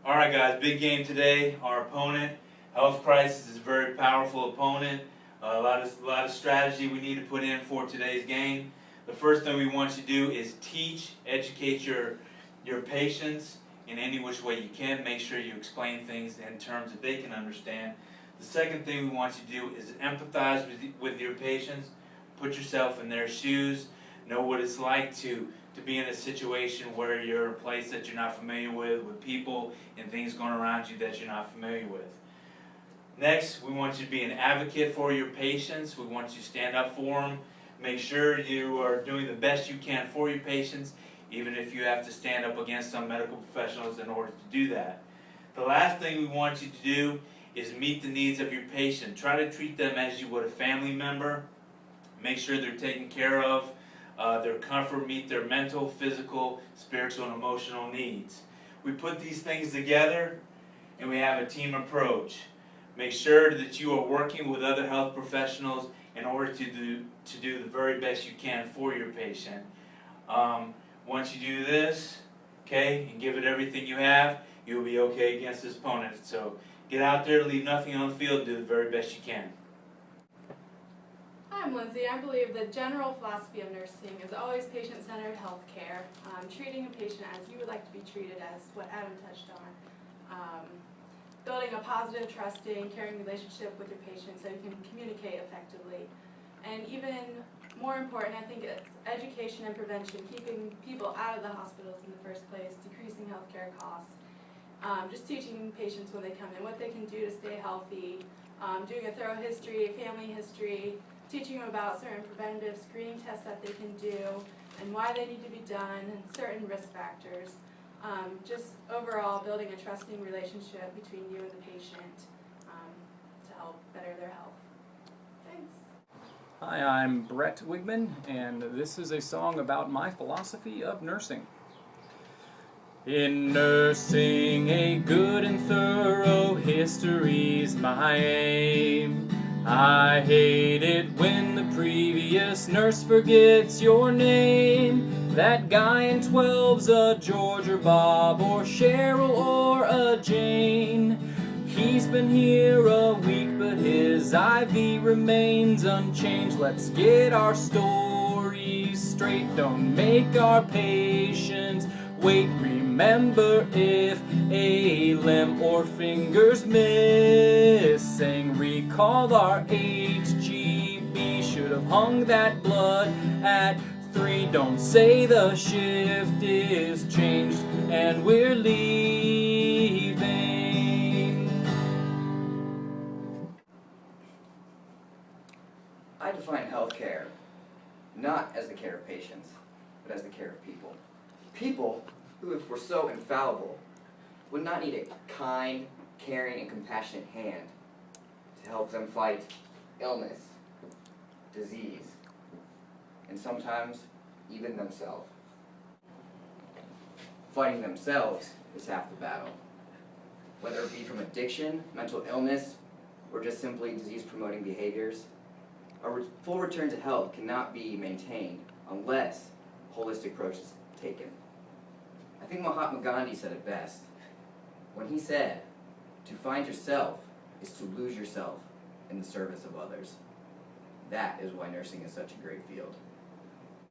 Alright guys, big game today. Our opponent, Health Crisis, is a very powerful opponent. A lot of strategy we need to put in for today's game. The first thing we want you to do is educate your patients in any which way you can. Make sure you explain things in terms that they can understand. The second thing we want you to do is empathize with your patients. Put yourself in their shoes. Know what it's like to be in a situation where you're in a place that you're not familiar with people and things going around you that you're not familiar with. Next, we want you to be an advocate for your patients. We want you to stand up for them. Make sure you are doing the best you can for your patients, even if you have to stand up against some medical professionals in order to do that. The last thing we want you to do is meet the needs of your patient. Try to treat them as you would a family member. Make sure they're taken care of. Their comfort, meet their mental, physical, spiritual, and emotional needs. We put these things together and we have a team approach. Make sure that you are working with other health professionals in order to do the very best you can for your patient. Once you do this, okay, and give it everything you have, you'll be okay against this opponent. So get out there, leave nothing on the field, do the very best you can. I'm Lindsay. I believe the general philosophy of nursing is always patient-centered health care, treating a patient as you would like to be treated, as what Adam touched on. Building a positive, trusting, caring relationship with your patient so you can communicate effectively. And even more important, I think it's education and prevention, keeping people out of the hospitals in the first place, decreasing healthcare costs, just teaching patients when they come in what they can do to stay healthy, doing a thorough history, family history, teaching them about certain preventative screening tests that they can do and why they need to be done and certain risk factors. Just overall building a trusting relationship between you and the patient to help better their health. Thanks. Hi, I'm Brett Wigman, and this is a song about my philosophy of nursing. In nursing, a good and thorough history's my aim. I hate it when the previous nurse forgets your name. That guy in 12's a George or Bob or Cheryl or a Jane. He's been here a week but his IV remains unchanged. Let's get our stories straight, don't make our patients wait. Remember, if a limb or finger's missing, recall our HGB. Should have hung that blood at 3. Don't say the shift is changed and we're leaving. I define healthcare not as the care of patients, but as the care of people. People who, if were so infallible, would not need a kind, caring, and compassionate hand to help them fight illness, disease, and sometimes even themselves. Fighting themselves is half the battle. Whether it be from addiction, mental illness, or just simply disease-promoting behaviors, a full return to health cannot be maintained unless a holistic approach is taken. I think Mahatma Gandhi said it best when he said, "To find yourself is to lose yourself in the service of others." That is why nursing is such a great field.